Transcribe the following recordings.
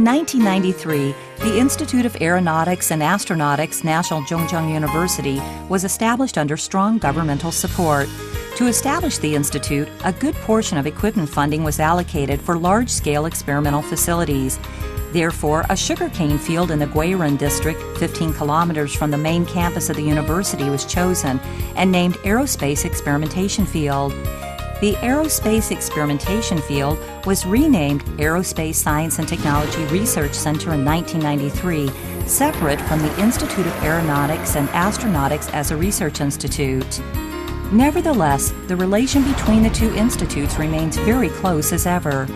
In 1993, the Institute of Aeronautics and Astronautics, National Zhongzheng University, was established under strong governmental support. To establish the institute, a good portion of equipment funding was allocated for large-scale experimental facilities. Therefore, a sugarcane field in the Guiran district, 15 kilometers from the main campus of the university, was chosen and named Aerospace Experimentation Field. The Aerospace Experimentation Field was renamed Aerospace Science and Technology Research Center in 1993, separate from the Institute of Aeronautics and Astronautics as a research institute. Nevertheless, the relation between the two institutes remains very close as ever.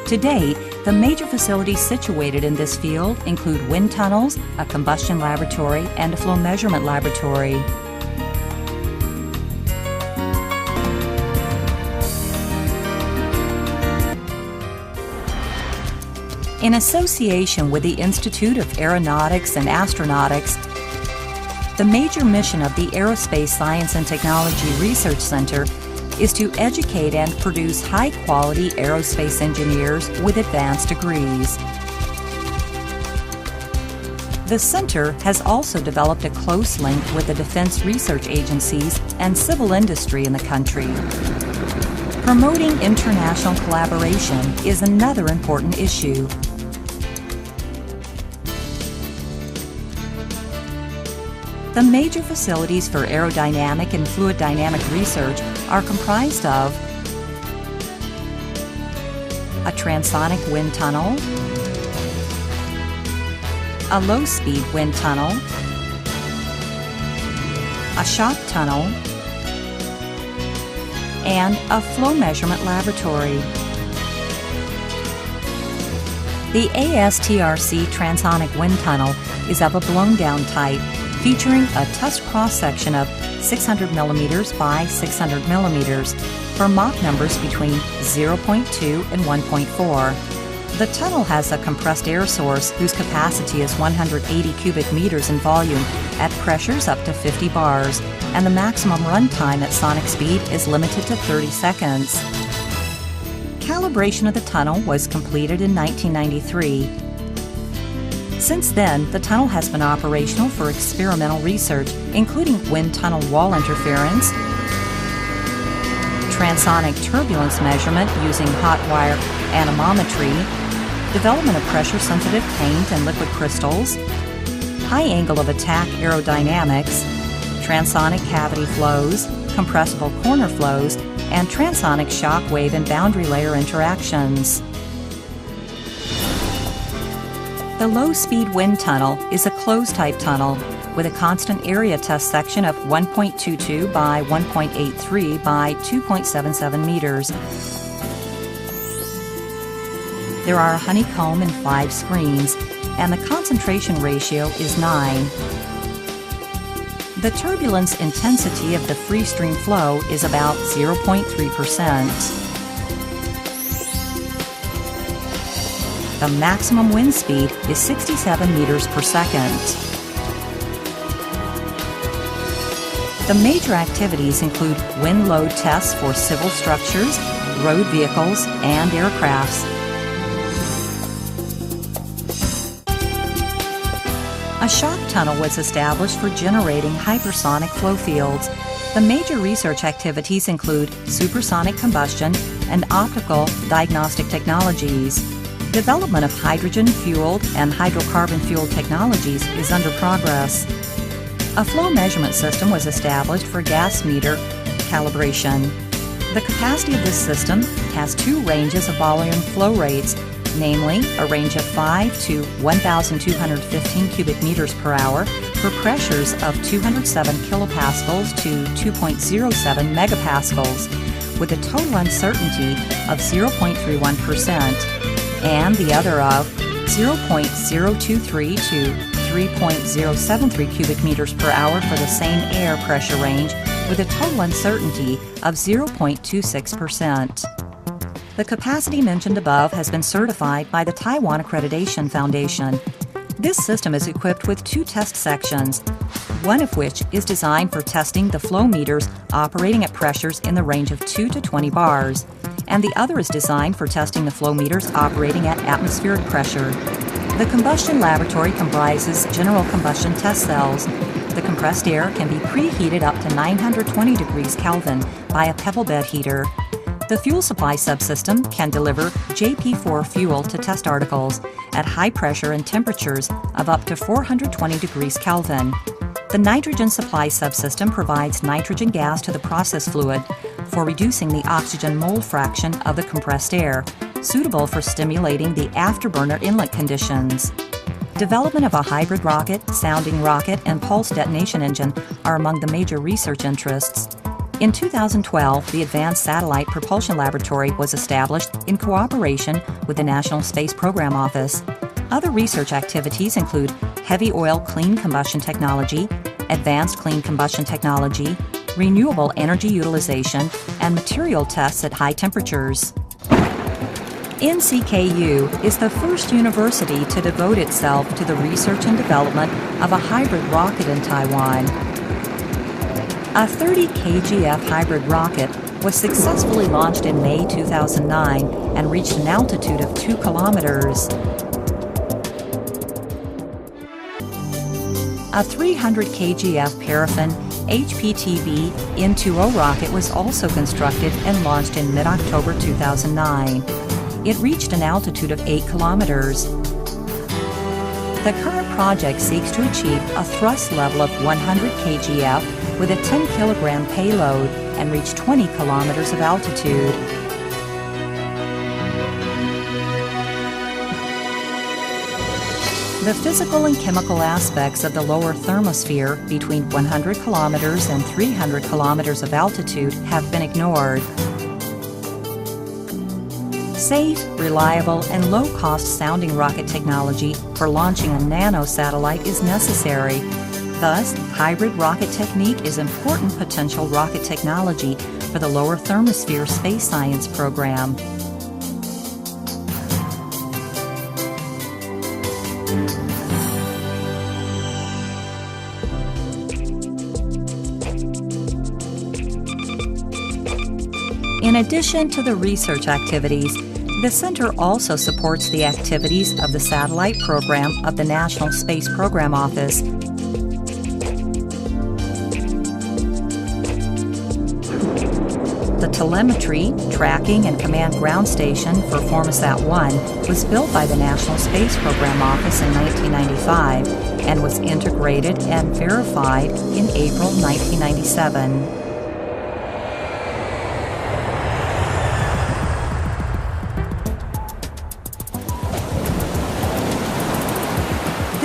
To date, the major facilities situated in this field include wind tunnels, a combustion laboratory, and a flow measurement laboratory. In association with the Institute of Aeronautics and Astronautics, the major mission of the Aerospace Science and Technology Research Center is to educate and produce high-quality aerospace engineers with advanced degrees. The center has also developed a close link with the defense research agencies and civil industry in the country. Promoting international collaboration is another important issue. The major facilities for aerodynamic and fluid dynamic research are comprised of a transonic wind tunnel, a low-speed wind tunnel, a shock tunnel, and a flow measurement laboratory. The astrc transonic wind tunnel is of a blown-down type, featuring a test cross-section of 600 millimeters by 600 millimeters for Mach numbers between 0.2 and 1.4. The tunnel has a compressed air source whose capacity is 180 cubic meters in volume at pressures up to 50 bars, and the maximum run time at sonic speed is limited to 30 seconds. Calibration of the tunnel was completed in 1993. Since then, the tunnel has been operational for experimental research, including wind tunnel wall interference, transonic turbulence measurement using hot wire anemometry, development of pressure-sensitive paint and liquid crystals, high angle of attack aerodynamics, transonic cavity flows, compressible corner flows, and transonic shock wave and boundary layer interactions. The low-speed wind tunnel is a closed-type tunnel with a constant area test section of 1.22 by 1.83 by 2.77 meters. There are a honeycomb and 5 screens, and the concentration ratio is 9. The turbulence intensity of the free stream flow is about 0.3%. The maximum wind speed is 67 meters per second. The major activities include wind load tests for civil structures, road vehicles, and aircrafts. A shock tunnel was established for generating hypersonic flow fields. The major research activities include supersonic combustion and optical diagnostic technologies. Development of hydrogen-fueled and hydrocarbon-fueled technologies is under progress. A flow measurement system was established for gas meter calibration. The capacity of this system has 2 ranges of volume flow rates, namely a range of 5 to 1,215 cubic meters per hour for pressures of 207 kilopascals to 2.07 megapascals, with a total uncertainty of 0.31%. and the other of 0.023 to 3.073 cubic meters per hour for the same air pressure range, with a total uncertainty of 0.26%. The capacity mentioned above has been certified by the Taiwan Accreditation Foundation. This system is equipped with 2 test sections, one of which is designed for testing the flow meters operating at pressures in the range of 2 to 20 bars, and the other is designed for testing the flow meters operating at atmospheric pressure. The combustion laboratory comprises general combustion test cells. The compressed air can be preheated up to 920 degrees Kelvin by a pebble bed heater. The fuel supply subsystem can deliver JP4 fuel to test articles at high pressure and temperatures of up to 420 degrees Kelvin. The nitrogen supply subsystem provides nitrogen gas to the process fluid for reducing the oxygen mole fraction of the compressed air, suitable for stimulating the afterburner inlet conditions. Development of a hybrid rocket, sounding rocket, and pulse detonation engine are among the major research interests. In 2012, the Advanced Satellite Propulsion Laboratory was established in cooperation with the National Space Program Office. Other research activities include heavy oil clean combustion technology, advanced clean combustion technology, renewable energy utilization, and material tests at high temperatures. NCKU is the first university to devote itself to the research and development of a hybrid rocket in Taiwan. A 30 kgf hybrid rocket was successfully launched in May 2009 and reached an altitude of 2 kilometers. A 300 kgf paraffin HPTV N2O rocket was also constructed and launched in mid-October 2009. It reached an altitude of 8 kilometers. The current project seeks to achieve a thrust level of 100 kgf with a 10 kilogram payload and reach 20 kilometers of altitude. The physical and chemical aspects of the lower thermosphere between 100 kilometers and 300 kilometers of altitude have been ignored. Safe, reliable, and low-cost sounding rocket technology for launching a nanosatellite is necessary. Thus, hybrid rocket technique is important potential rocket technology for the lower thermosphere space science program. In addition to the research activities, the Center also supports the activities of the satellite program of the National Space Program Office. The telemetry, tracking, and command ground station for Formosat-1 was built by the National Space Program Office in 1995 and was integrated and verified in April 1997.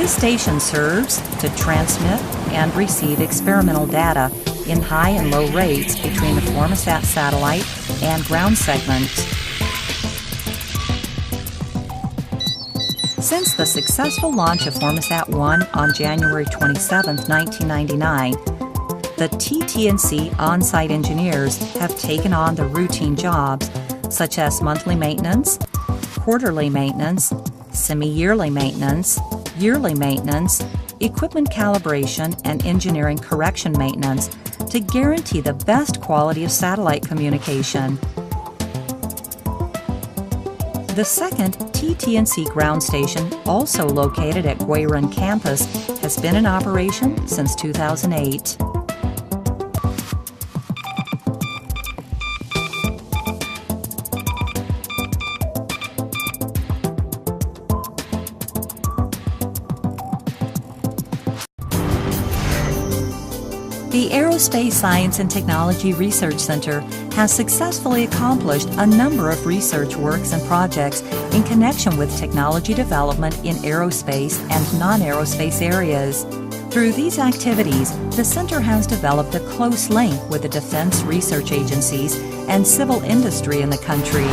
This station serves to transmit and receive experimental data in high and low rates between the Formosat satellite and ground segments. Since the successful launch of Formosat-1 on January 27, 1999, the TT&C on-site engineers have taken on the routine jobs such as monthly maintenance, quarterly maintenance, semi-yearly maintenance, yearly maintenance, equipment calibration, and engineering correction maintenance to guarantee the best quality of satellite communication. The second TT&C ground station, also located at Guirun campus, has been in operation since 2008. The Aerospace Science and Technology Research Center has successfully accomplished a number of research works and projects in connection with technology development in aerospace and non-aerospace areas. Through these activities, the center has developed a close link with the defense research agencies and civil industry in the country.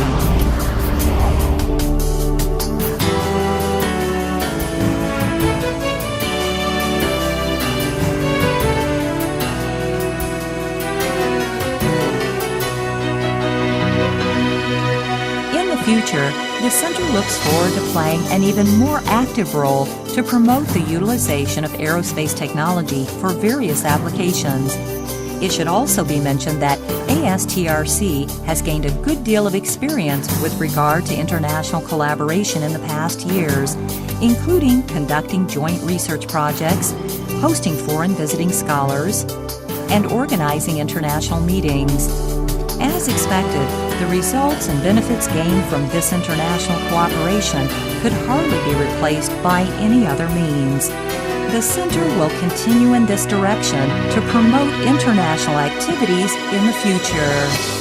Future, the Center looks forward to playing an even more active role to promote the utilization of aerospace technology for various applications. It should also be mentioned that astrc has gained a good deal of experience with regard to international collaboration in the past years, including conducting joint research projects, hosting foreign visiting scholars, and organizing international meetings. As expected, the results and benefits gained from this international cooperation could hardly be replaced by any other means. The Center will continue in this direction to promote international activities in the future.